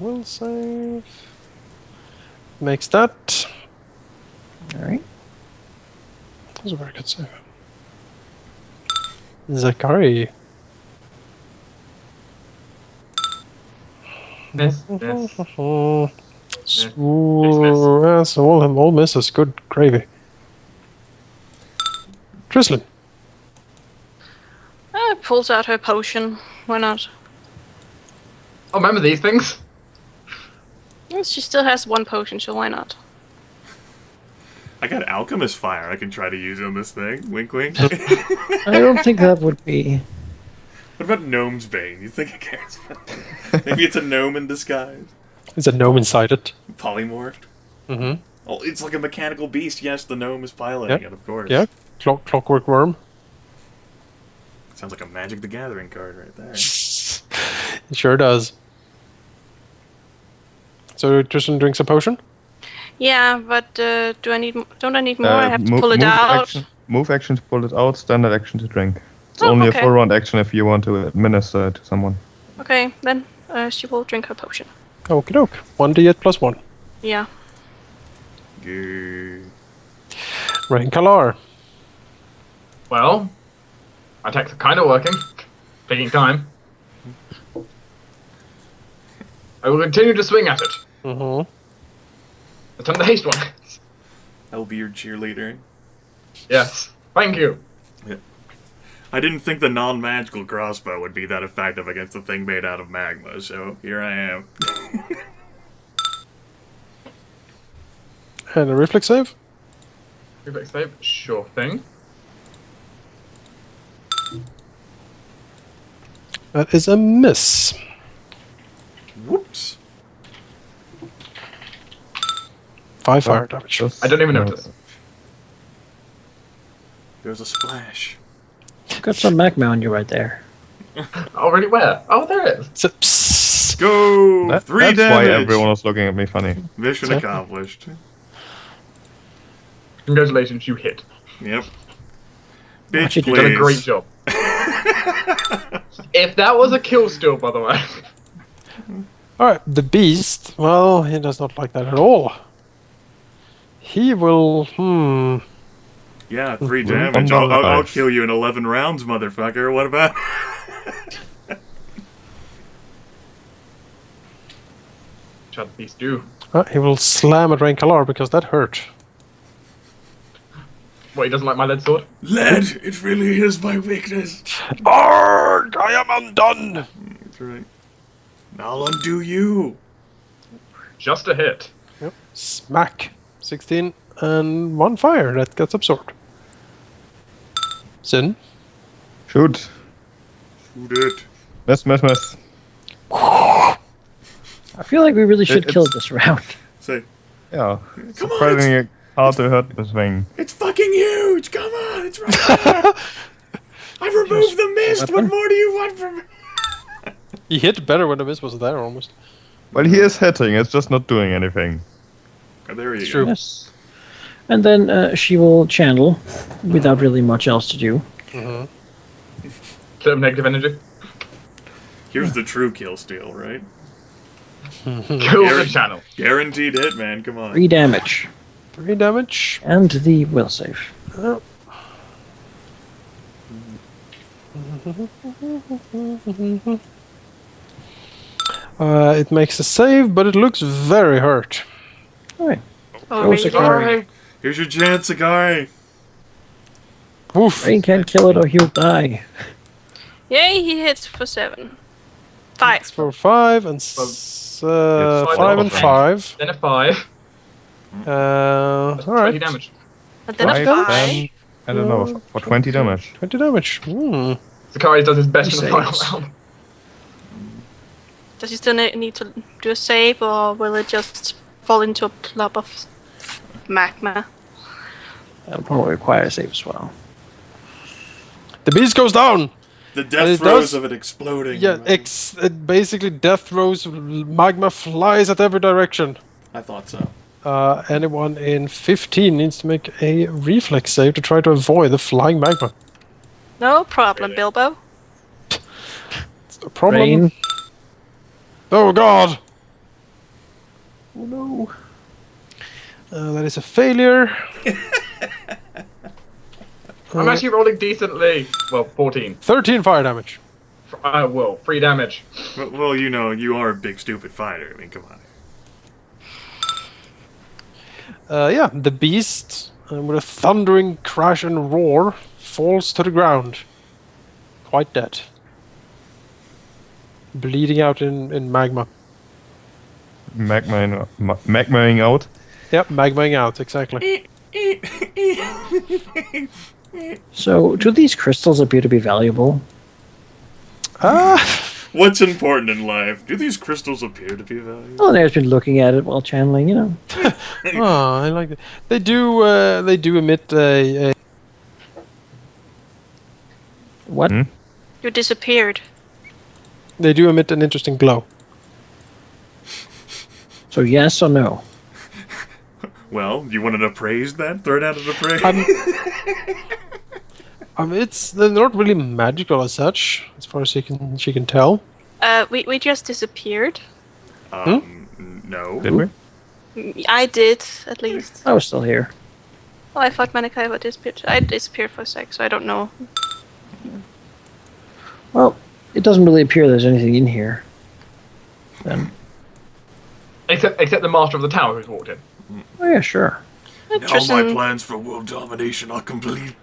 will save. Makes that. Alright. That was a very good save. Zakari. Miss. Yes, all misses. Good gravy. Trislin. Pulls out her potion. Why not? Oh, remember these things? Yes, she still has one potion, so why not? I got Alchemist Fire I can try to use on this thing. Wink, wink. I don't think that would be... What about Gnome's Bane? You think it cares about that? Maybe it's a gnome in disguise. Is a gnome inside it? Polymorphed? Mm-hmm. Oh, it's like a mechanical beast. Yes, the gnome is piloting it, of course. Yeah, clockwork worm. Sounds like a Magic the Gathering card right there. It sure does. So Tristan drinks a potion? Yeah, but don't I need more? I have to pull it out. Move action to pull it out, standard action to drink. It's Oh, only okay. a 4-round action if you want to administer it to someone. Okay, then she will drink her potion. Okie doke. 1d8 plus 1. Yeah. Good. Rae'nkalar. Well, attacks are kind of working. Taking time. I will continue to swing at it. Mm-hmm. Attempt the haste one. I'll be your cheerleader. Yes. Thank you. I didn't think the non-magical crossbow would be that effective against a thing made out of magma, so here I am. And a reflex save? Reflex save. Sure thing. That is a miss. Whoops. 5 fire damage. I don't even notice. There's a splash. Got some magma on you right there. Already where? Oh, there it is. So, psst. Go! 3 That's damage! why everyone was looking at me funny. Mission accomplished. Congratulations, you hit. Yep. Watch Bitch, it, You've done a great please. job. If that was a kill steal, by the way. Alright, the beast. Well, he does not like that at all. He will... Yeah, 3 damage. I'll kill you in 11 rounds, motherfucker. What about... Shall the beast do? He will slam at Rae'nkalar because that hurt. What, he doesn't like my lead sword? Lead! It really is my weakness. Arrgh! I am undone! That's right. I'll undo you. Just a hit. Yep. Smack. 16 and 1 fire that gets absorbed. Zyn. Shoot. Shoot it. Miss, miss, miss. I feel like we really should It's- kill this round. Say, Yeah. come on, Surprisingly hard to hurt this thing. it's fucking huge! Come on, it's right there! I've removed the mist! What more do you want from me? He hit better when the miss was there almost. Well, he is hitting, it's just not doing anything. Oh, there you It's go. true. Yes. And then she will channel without really much else to do. Mm-hmm. Bit of negative energy. Here's the true kill steal, right? Kill the channel. Guaranteed hit, man. Come on. 3 damage. 3 damage. And the will save. It makes a save, but it looks very hurt. Alright. Oh, Oh, really? Sakari. Here's your chance, Sakari. Woof. Rain can't kill it or he'll die. Yay, he hits for 7. 5. For 5 and Yes, 5 and 5. Then a 5. All 20 right. damage. And then a 5, 5. then, I don't know, for 20 damage. 20 damage. Hmm. Sakari does his best in the final Saves. round. Does he still need to do a save, or will it just fall into a plop of magma? That'll probably require a save as well. The beast goes down. The And death it throes does- of it exploding. Yeah, basically death throws, magma flies at every direction. I thought so. Anyone in 15 needs to make a reflex save to try to avoid the flying magma. No problem, Really? Bilbo. It's no problem. Rain. Oh god! Oh no. That is a failure. I'm actually rolling decently. Well, 14. 13 fire damage. Well, 3 damage. Well, you know, you are a big stupid fighter. I mean, come on. Yeah, the beast, with a thundering crash and roar, falls to the ground. Quite dead. Bleeding out in magma. Magmaing out. Yep, magmaing out, exactly. So, do these crystals appear to be valuable? What's important in life? Do these crystals appear to be valuable? Alauneari's been looking at it while channeling, you know. Oh, I like that. They do emit a What? Hmm? You disappeared. they do emit an interesting glow. So, yes or no? Well, you wanted to praise that? Throw it out as a praise? They're not really magical as such, as far as she can tell. We just disappeared. No. Did we? I did, at least. I was still here. Oh, I thought Manaki would disappear. I disappeared for a sec, so I don't know. Well, it doesn't really appear there's anything in here. Then. Except the master of the tower who's walked in. Oh, yeah, sure. Now my Tristan, plans for world domination are complete.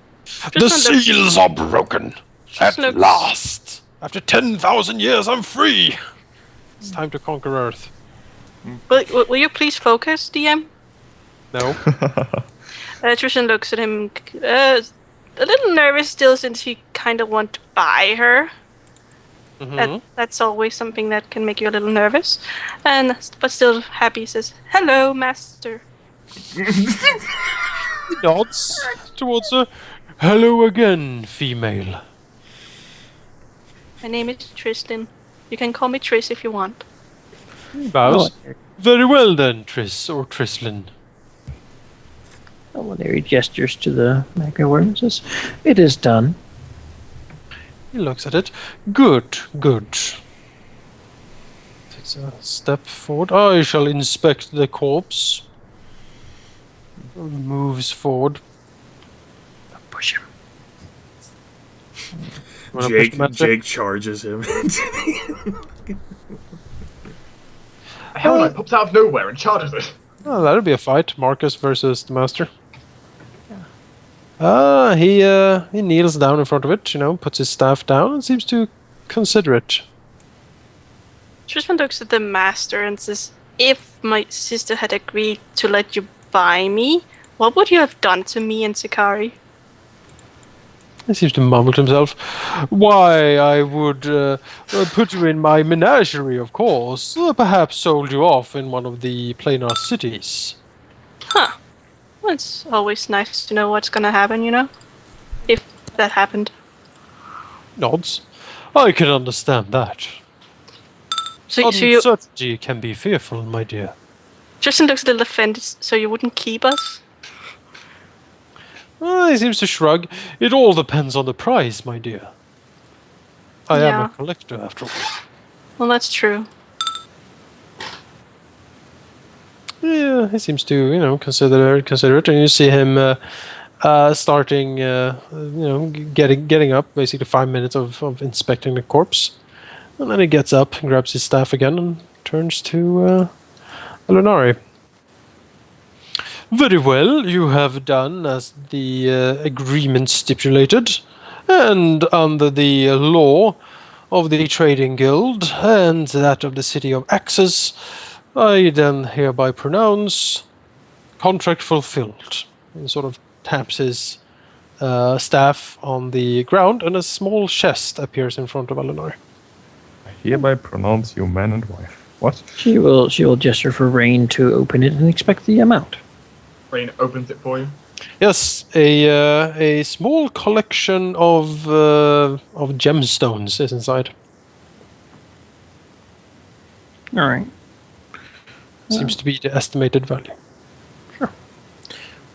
The Tristan looks- seals are broken. At Tristan looks- last! After 10,000 years, I'm free! It's time to conquer Earth. Will you please focus, DM? No? Tristan looks at him a little nervous still, since he kind of want to buy her. That's always something that can make you a little nervous. But still happy, says, "Hello, master." He nods towards her. Hello again, female. My name is Tristan. You can call me Tris if you want. He bows. Oh, Very well then, Tris or Trislin. Alauneari gestures to the magma worm and says, "It is done." He looks at it. Good, good. Takes a step forward. I shall inspect the corpse. Moves forward. Push him. Wanna push the master? Jake charges him. Hell Knight pops out of nowhere and charges it. Oh, that'll be a fight. Marcus versus the master. He kneels down in front of it, puts his staff down and seems to consider it. Tristan looks at the master and says, "If my sister had agreed to let you buy me, what would you have done to me and Sakari?" He seems to mumble to himself. Why, I would put you in my menagerie, of course. Perhaps sold you off in one of the planar cities. Huh. Well, it's always nice to know what's gonna happen, if that happened. Nods. I can understand that. So you, Uncertainty can be fearful, my dear. Tristan looks a little offended. So you wouldn't keep us? He seems to shrug. It all depends on the price, my dear. I am Yeah. a collector, after all. Well, that's true. Yeah, he seems to, consider it, and you see him starting, getting up, basically 5 minutes of inspecting the corpse, and then he gets up and grabs his staff again and turns to Alauneari. Very well, you have done as the agreement stipulated, and under the law of the Trading Guild and that of the City of Axes, I then hereby pronounce contract fulfilled. He sort of taps his staff on the ground, and a small chest appears in front of Alauneari. I hereby pronounce you man and wife. What? She will gesture for Rain to open it and expect the amount. Rain opens it for you. Yes, a small collection of gemstones is inside. All right. Seems to be the estimated value.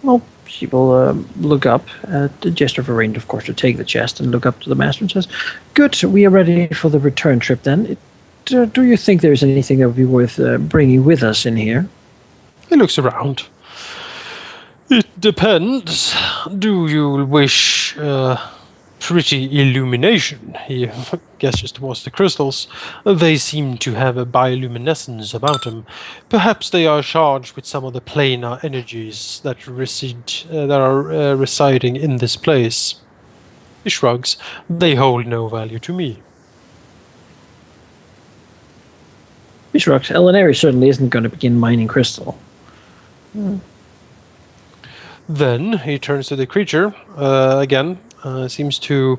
Well, she will look up at the gesture for Rain, of course, to take the chest and look up to the master and says, "Good, we are ready for the return trip then. Do you think there is anything that would be worth bringing with us in here?" He looks around. It depends. Do you wish pretty illumination? He gestures towards the crystals. They seem to have a bioluminescence about them. Perhaps they are charged with some of the planar energies that are residing in this place. He shrugs. They hold no value to me. He shrugs. Alauneari certainly isn't going to begin mining crystal. Then he turns to the creature again. Seems to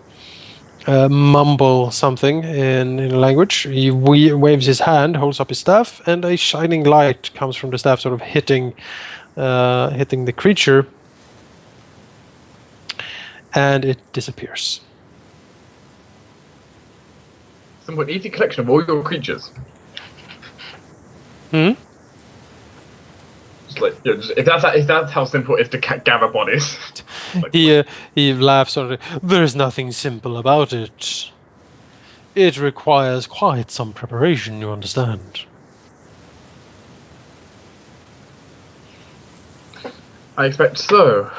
mumble something in a language. He waves his hand, holds up his staff, and a shining light comes from the staff, sort of hitting the creature, and it disappears. Somewhat easy collection of all your creatures. Just like, if that's how simple it is to gather bodies. Like, He laughs sort of. There's nothing simple about it. It requires quite some preparation, you understand. I expect so.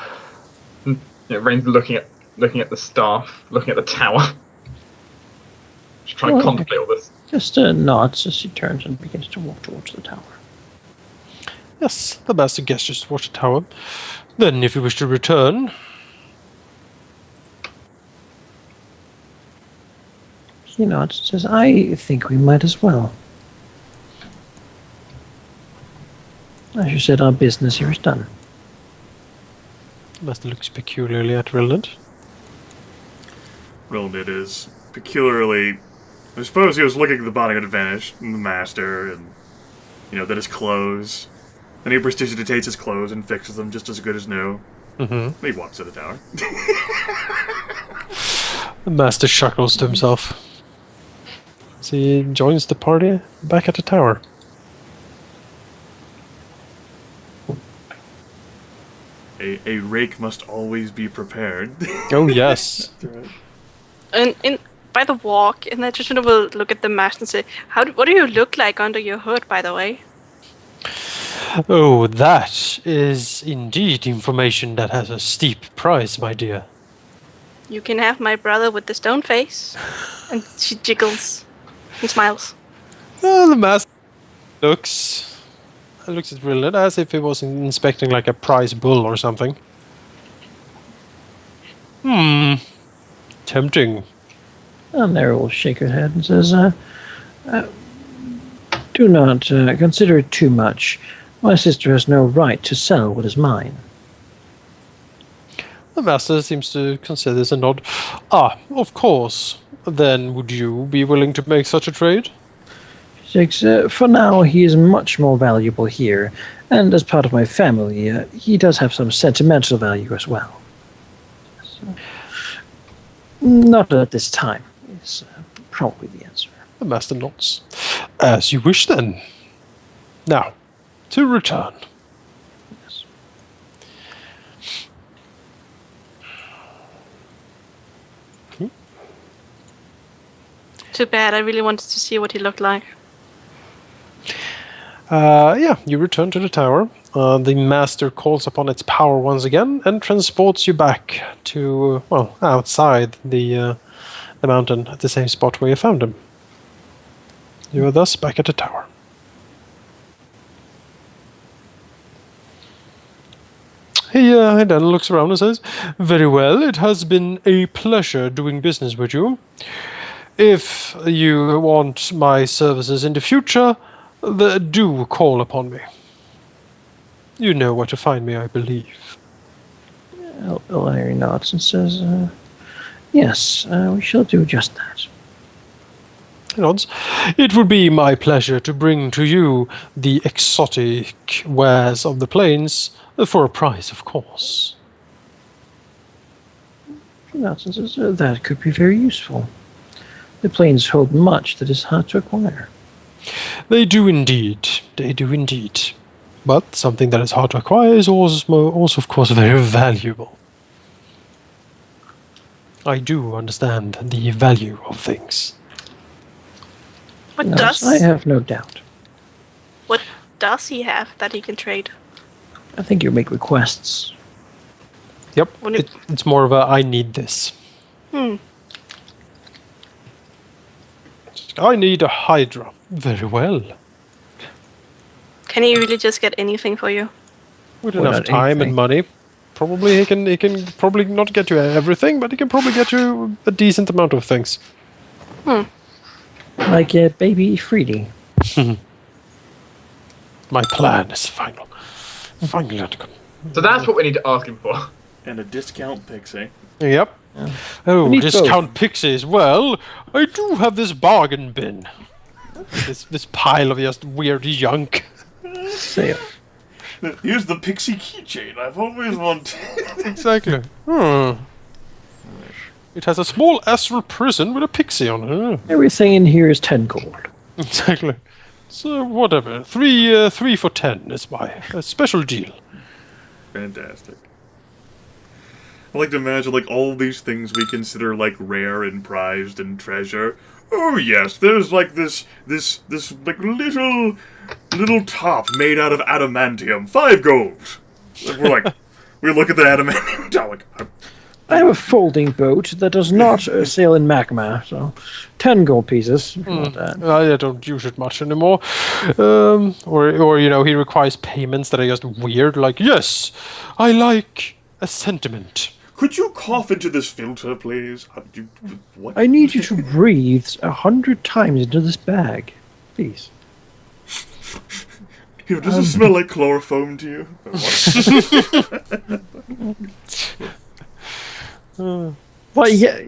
Rain's looking at the staff, looking at the tower. Just trying to contemplate all this. Just nods as he turns and begins to walk towards the tower. Yes, the master gestures towards the tower. Then, if you wish to return, He nods and says, I think we might as well. As you said, our business here is done. the master looks peculiarly at Rilinid. Rilinid is peculiarly... I suppose he was looking at the body had vanished, and the master, and, then his clothes. Then he prestidigitates his clothes and fixes them just as good as new. Mm-hmm. He walks to the tower. The master chuckles to himself as he joins the party back at the tower. A rake must always be prepared. Oh, yes. And by the walk, and then Trishna will look at the mask and say, what do you look like under your hood, by the way? Oh, that is indeed information that has a steep price, my dear. You can have my brother with the stone face. And she jiggles and smiles. The master looks at Rilinid as if he was inspecting like a prize bull or something. Tempting. And Nera will shake her head and says, do not consider it too much. My sister has no right to sell what is mine. The master seems to consider this a nod. Ah, of course. Then would you be willing to make such a trade? She says, for now, he is much more valuable here, and as part of my family, he does have some sentimental value as well. So, not at this time, is probably the answer. The master nods. As you wish, then. Now, to return. Yes. Too bad, I really wanted to see what he looked like. Yeah, you return to the tower. The master calls upon its power once again and transports you back to, outside the mountain at the same spot where you found him. You are thus back at the tower. He then looks around and says, very well, it has been a pleasure doing business with you. If you want my services in the future, do call upon me. You know where to find me, I believe. Alauneari nods and says, yes, we shall do just that. He nods. It would be my pleasure to bring to you the exotic wares of the plains, for a price, of course. She nods and says, that could be very useful. The plains hold much that is hard to acquire. They do indeed. They do indeed. But something that is hard to acquire is also of course, very valuable. I do understand the value of things. What Yes, does? I have no doubt. What does he have that he can trade? I think you make requests. Yep. When it- It's more of a I need this. I need a Hydra. Very well. Can he really just get anything for you? With Well, enough not time anything. and money. Probably he can probably not get you everything, but he can probably get you a decent amount of things. Like baby Freedy. My plan is final. Finally undergone. So that's what we need to ask him for. And a discount pixie. Yep. Oh, We need discount pixies. Well, I do have this bargain bin. this pile of just weird junk. Sale. Here's the pixie keychain I've always wanted. Exactly. It has a small astral prison with a pixie on it. Everything in here is 10 gold. Exactly. So whatever. 3 for 10 is my special deal. Fantastic. I like to imagine like all these things we consider like rare and prized and treasure. Oh yes, there's like this like little top made out of adamantium, 5 gold. Like, we look at the adamantium top like. I have a folding boat that does not sail in magma, so 10 gold pieces. If you want that. I don't use it much anymore. Or he requires payments that are just weird. Like, yes, I like a sentiment. Could you cough into this filter, please? What? I need you to breathe 100 times into this bag. Please. Here, does it smell like chloroform to you? Well, yeah.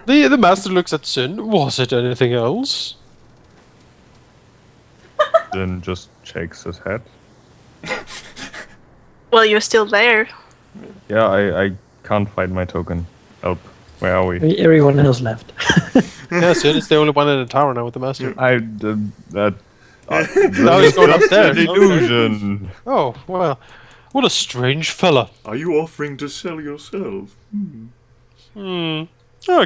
The master looks at Zyn. Was it anything else? Then just shakes his head. Well, you're still there. Yeah, I can't find my token. Help. Where are we? Everyone else left. Yeah, Zyn is the only one in the tower now with the master. Now Now he's going upstairs. Illusion. Oh, well. What a strange fella. Are you offering to sell yourself? I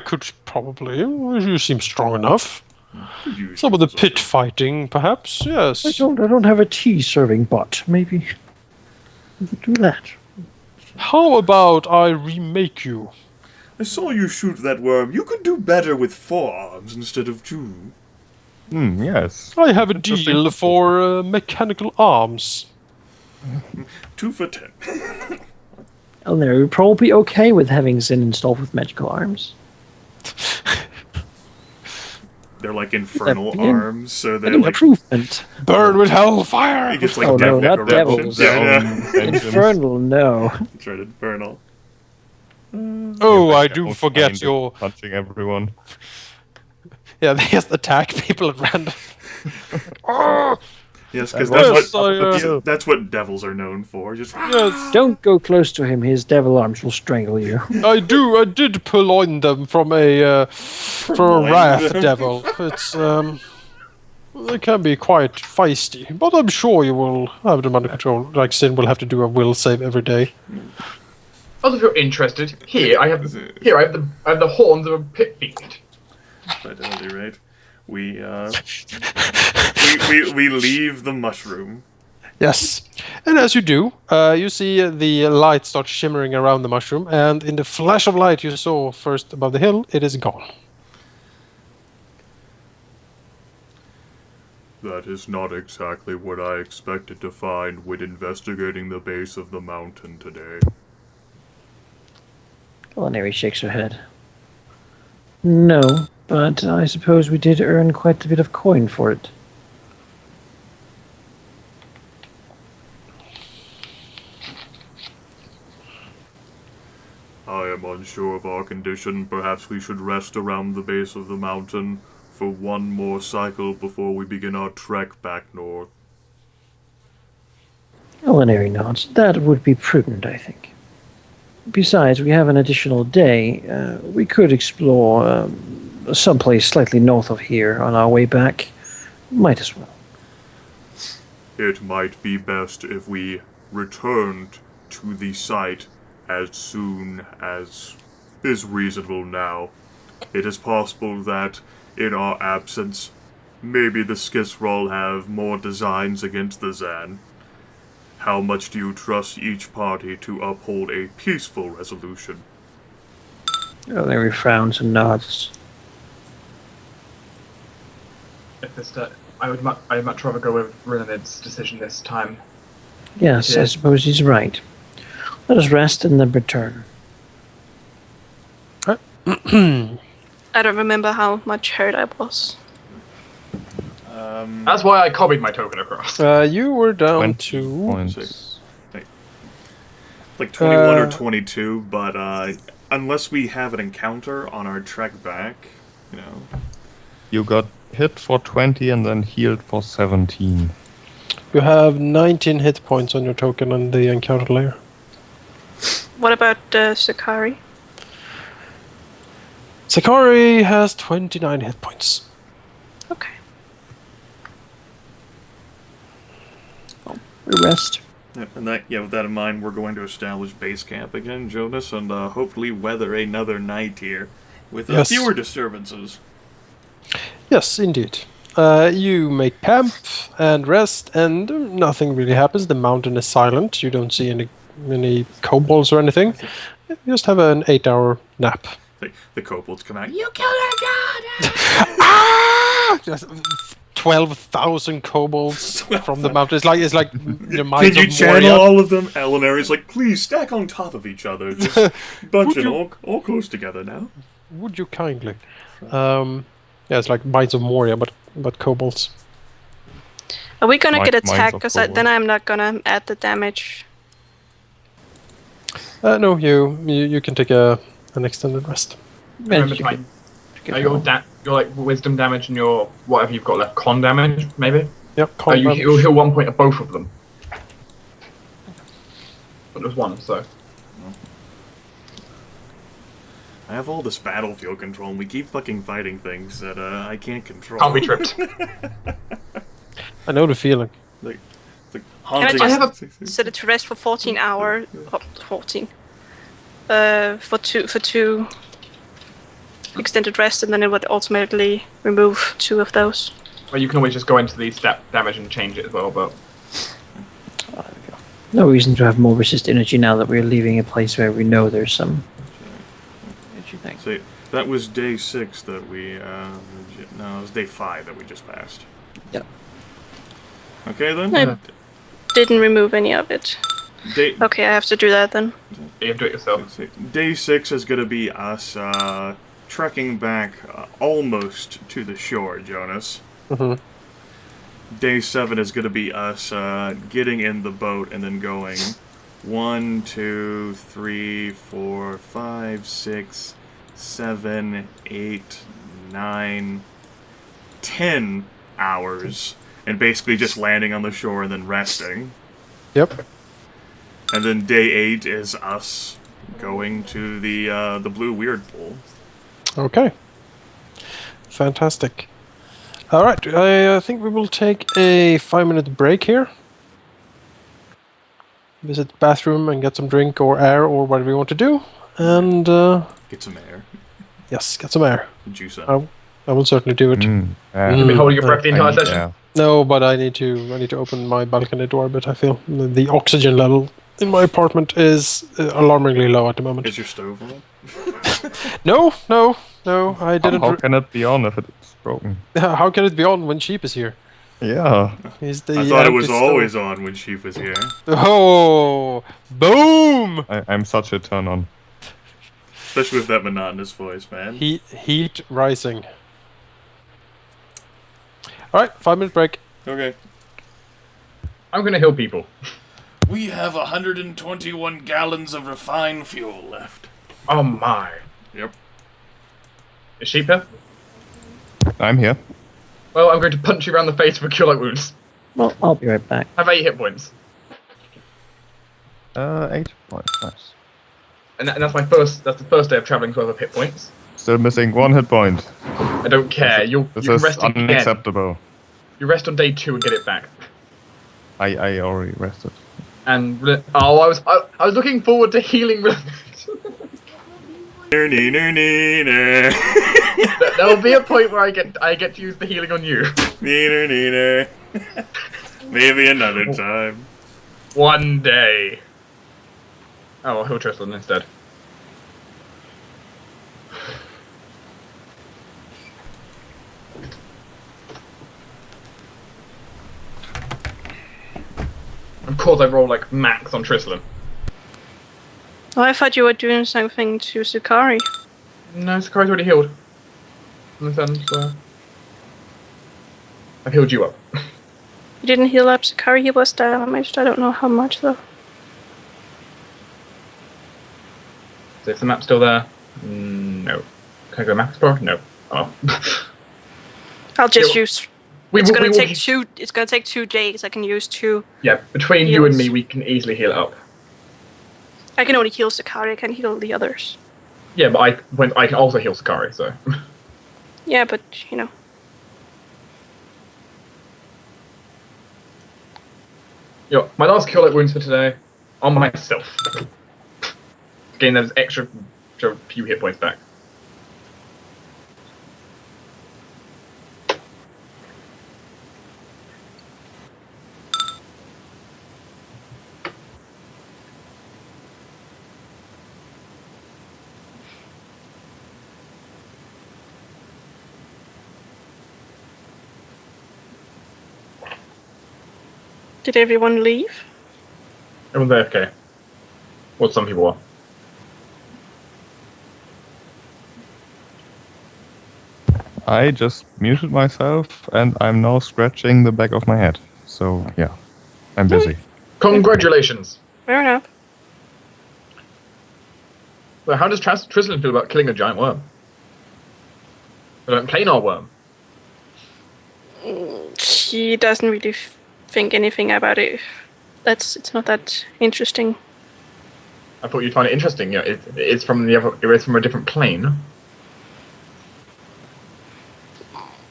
could probably. You seem strong enough. Could you Some of the pit fighting, perhaps. Yes. I don't have a tea serving bot. Maybe we could do that. How about I remake you? I saw you shoot that worm. You could do better with 4 arms instead of 2. Yes. I have a deal for mechanical arms. 2 for 10. Alauneari would probably be okay with having Zyn installed with magical arms. They're like infernal Yeah, arms, so they're An like improvement. Burn with hellfire! it gets like Oh, no, not eruptions. devils. Yeah, Infernal, no. that's right, infernal. Oh, I do Don't forget mind it, your... punching everyone. Yeah, they just attack people at random. Oh, Yes, because Yes, that's what devils are known for. Just yes, Don't go close to him. His devil arms will strangle you. I did purloin them from a wrath devil. It's they can be quite feisty, but I'm sure you will have them under control. Like Zyn will have to do a will save every day. Also, if you're interested, here I have the horns of a pit fiend. But at any rate, we leave the mushroom. Yes, and as you do, you see the light start shimmering around the mushroom, and in the flash of light you saw first above the hill, it is gone. That is not exactly what I expected to find when investigating the base of the mountain today. Alauneari shakes her head. No, but I suppose we did earn quite a bit of coin for it. I am unsure of our condition. Perhaps we should rest around the base of the mountain for one more cycle before we begin our trek back north. Alauneari nods. That would be prudent, I think. Besides, we have an additional day. We could explore someplace slightly north of here on our way back. Might as well. It might be best if we returned to the site as soon as is reasonable now. It is possible that, in our absence, maybe the Skisroll have more designs against the Zan. How much do you trust each party to uphold a peaceful resolution? Alauneari frowns and nods. If it's I'd much rather go with Rilinid's decision this time. Yes, I suppose he's right. Let us rest and then return. I don't remember how much hurt I was. That's why I copied my token across. You were down 20 to... points. Like 21 or 22, but unless we have an encounter on our trek back, you know. You got hit for 20 and then healed for 17. You have 19 hit points on your token on the encounter layer. What about Sakari? Sakari has 29 hit points. Okay. We rest. And with that in mind, we're going to establish base camp again, Jonas, and hopefully weather another night here with fewer disturbances. Yes, indeed. You make camp and rest, and nothing really happens. The mountain is silent. You don't see any kobolds or anything. You just have an 8-hour nap. The kobolds come out. You killed our god! Ah! Just 12,000 kobolds from the mountain. It's like the mines Can you of channel Moria. all of them? Alauneari's like, please stack on top of each other. Just bunching all close together now. Would you kindly? Yeah, it's like mines of Moria, but kobolds. Are we gonna get Mines of attacked? Because then kobolds. I'm not gonna add the damage. No, you can take an extended rest. Remember, Tine, your like wisdom damage and your whatever you've got left, con damage, maybe? Yep, You heal 1 point of both of them. But there's one, so. I have all this battlefield control, and we keep fucking fighting things that I can't control. Can't be tripped. I know the feeling. Like Can haunting. I just set it to rest for 14 hours? 14. For two extended rest, and then it would ultimately remove 2 of those. Well, you can always just go into the stat damage and change it as well, but. No reason to have more resist energy now that we're leaving a place where we know there's some energy thing. So that was day 6 that we. No, it was day 5 that we just passed. Yep. Okay then. I didn't remove any of it. Okay, I have to do that then. You have to do it yourself. Day 6 is going to be us trekking back almost to the shore, Jonas. Mm-hmm. Day 7 is going to be us getting in the boat and then going 1, 2, 3, 4, 5, 6, 7, 8, 9, 10 hours, and basically just landing on the shore and then resting. Yep. And then day 8 is us going to the blue weird pool. Okay. Fantastic. All right, I think we will take a 5-minute break here. Visit the bathroom and get some drink or air or whatever we want to do. And, Get some air. yes, get some air. Juice up. I will certainly do it. You've been holding your breath the entire session? Yeah. No, but I need to open my balcony door, but I feel the oxygen level in my apartment is alarmingly low at the moment. Is your stove on? No, I didn't. How can it be on if it's broken? How can it be on when Sheep is here? Yeah. He's the I thought it empty was stove. always on when Sheep was here. Oh, boom! I'm such a turn on. Especially with that monotonous voice, man. Heat rising. All right, 5-minute break. Okay. I'm gonna heal people. We have 121 gallons of refined fuel left. Oh my. Yep. Is Sheep here? I'm here. Well, I'm going to punch you around the face with cure light wounds. Well, I'll be right back. Have 8 hit points. 8 points. Nice. And that's the first day of travelling 12 hit points. Still missing 1 hit point. I don't care. You This can is rest again. unacceptable. You rest on day 2 and get it back. I already rested. And I was looking forward to healing. There will be a point where I get to use the healing on you. Neener. Maybe another time. One day. Oh, I'll heal Tristan instead. Of course I roll like max on Tristan. Oh, I thought you were doing something to Sukari. No, Sakari's already healed. Understand, so... I've healed you up. You didn't heal up Sukari, he was damaged. I don't know how much though. So is the map still there? No. Can I go map explorer? No. Oh. I'll just use. It's gonna take 2 days. I can use 2. Yeah, between you and me, we can easily heal it up. I can only heal Sukari. I can't heal the others. Yeah, but I can also heal Sakari, so. Yeah, but you know. Yo, my last cure light wounds for today on myself. Gain those extra few hit points back. Did everyone leave? Everyone's AFK. Well, some people are. I just muted myself, and I'm now scratching the back of my head. So, yeah. I'm busy. Congratulations! Fair enough. So how does Tristan feel about killing a giant worm? A planar worm? He doesn't really think anything about it. It's not that interesting. I thought you'd find it interesting. You know, it's from a different plane.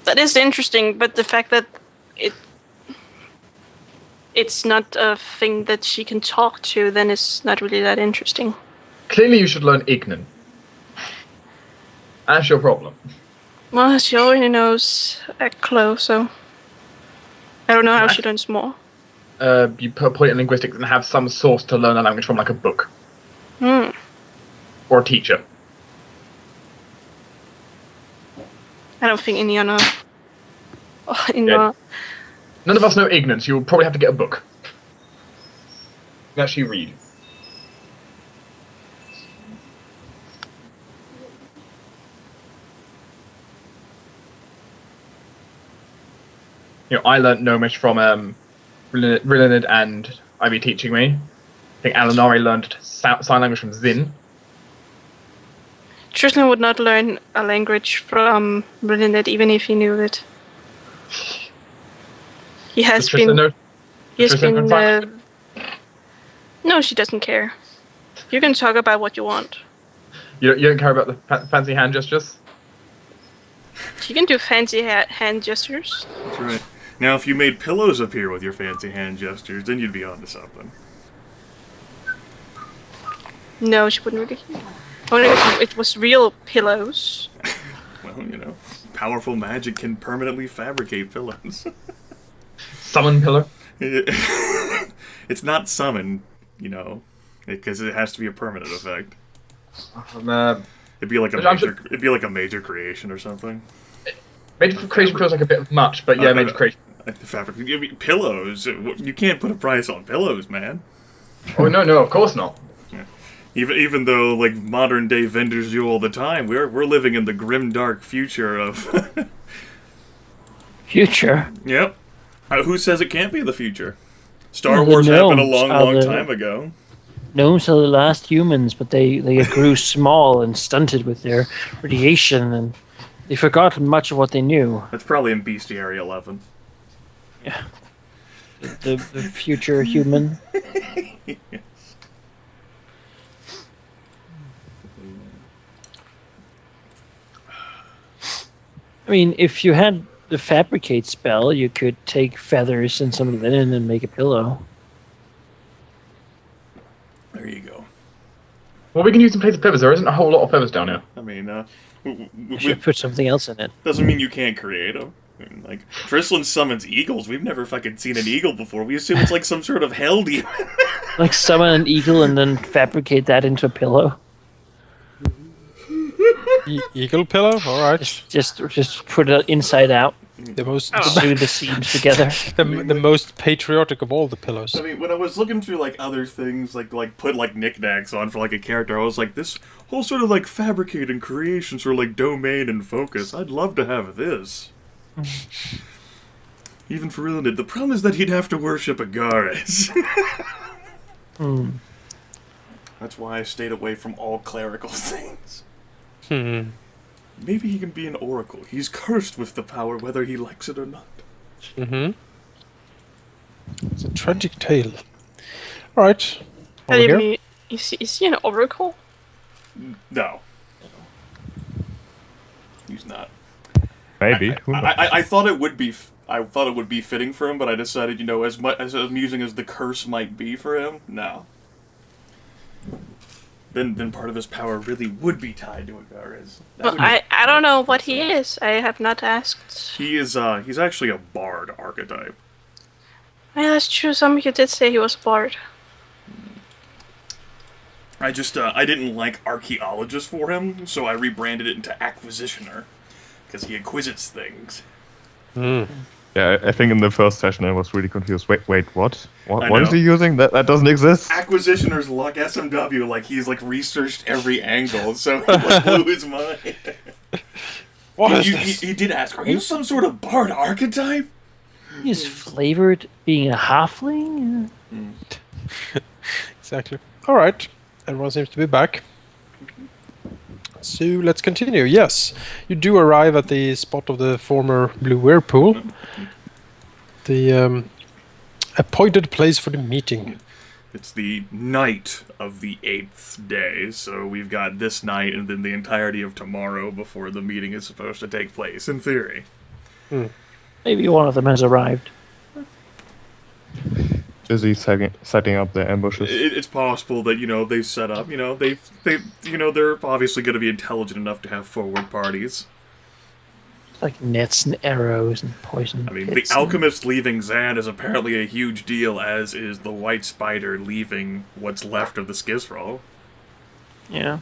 That is interesting, but the fact that it's not a thing that she can talk to, then it's not really that interesting. Clearly, you should learn Ignan. That's your problem. Well, she already knows Eklo, so I don't know how she learns more. You put a point in linguistics and have some source to learn a language from, like a book. Or a teacher. I don't think Indiana. Yeah. None of us know Ignan, so you'll probably have to get a book. You can actually read. You know, I learnt Gnomish from Rilinid and Ivy teaching me. I think Alauneari learned sign language from Zyn. Tristan would not learn a language from Rilinid even if he knew it. He has been. No, she doesn't care. You can talk about what you want. You don't care about the fancy hand gestures? She can do fancy hand gestures. That's right. Now, if you made pillows appear with your fancy hand gestures, then you'd be onto something. No, she wouldn't really. Only if it was real pillows. Well, you know, powerful magic can permanently fabricate pillows. Summon pillow? It's not summon, you know, because it has to be a permanent effect. It'd be like a major creation or something. Major creation feels like a bit much, but yeah, major creation. Fabric pillows. You can't put a price on pillows, man. Oh no, of course not. Yeah. Even though like modern day vendors do all the time, we're living in the grim dark future of. Future. Yep. Who says it can't be the future? Star Wars happened a long time ago. Gnomes are the last humans, but they grew small and stunted with their radiation, and they forgot much of what they knew. That's probably in Bestiary 11. Yeah. The future human. Yes. I mean, if you had the fabricate spell, you could take feathers and some linen and make a pillow. There you go. Well, we can use in place of feathers. There isn't a whole lot of feathers down here. I mean, You should put something else in it. Doesn't mean you can't create them. Like, Trislan summons eagles. We've never fucking seen an eagle before. We assume it's like some sort of hell demon. Like summon an eagle and then fabricate that into a pillow. Eagle pillow? Alright. Just put it inside out. The most Sew the seams together. the most patriotic of all the pillows. I mean, when I was looking through, like, other things, like put, like, knickknacks on for, like, a character, I was like, this whole sort of, like, fabricating creation sort of, like, domain and focus, I'd love to have this. Even for Rilinid. The problem is that he'd have to worship Agares. That's why I stayed away from all clerical things. Maybe he can be an oracle. He's cursed with the power, whether he likes it or not. It's a tragic tale. Alright. What do you mean? Is he an oracle? No. He's not. Maybe. I thought it would be. I thought it would be fitting for him, but I decided, you know, as amusing as the curse might be for him, no. Then part of his power really would be tied to Agares. Well, I don't know what he is. I have not asked. He is. He's actually a bard archetype. Yeah, that's true. Some of you did say he was a bard. I didn't like archaeologist for him, so I rebranded it into acquisitioner. Because he acquisits things. Yeah, I think in the first session I was really confused. Wait, what? What is he using? That doesn't exist? Acquisitioner's luck SMW, like he's like researched every angle, so he like blew his mind. He did ask, are you some sort of bard archetype? He's flavored being a halfling? Exactly. Alright. Everyone seems to be back. So let's continue. Yes, you do arrive at the spot of the former Blue Whirlpool. The appointed place for the meeting. It's the night of the 8th day, so we've got this night and then the entirety of tomorrow before the meeting is supposed to take place, in theory. Maybe one of them has arrived. Busy setting up their ambushes. It's possible that, you know, they've set up, you know, they're obviously going to be intelligent enough to have forward parties. Like nets and arrows and poison. I mean, the alchemist leaving Zan is apparently a huge deal, as is the white spider leaving what's left of the Skizral. Yeah.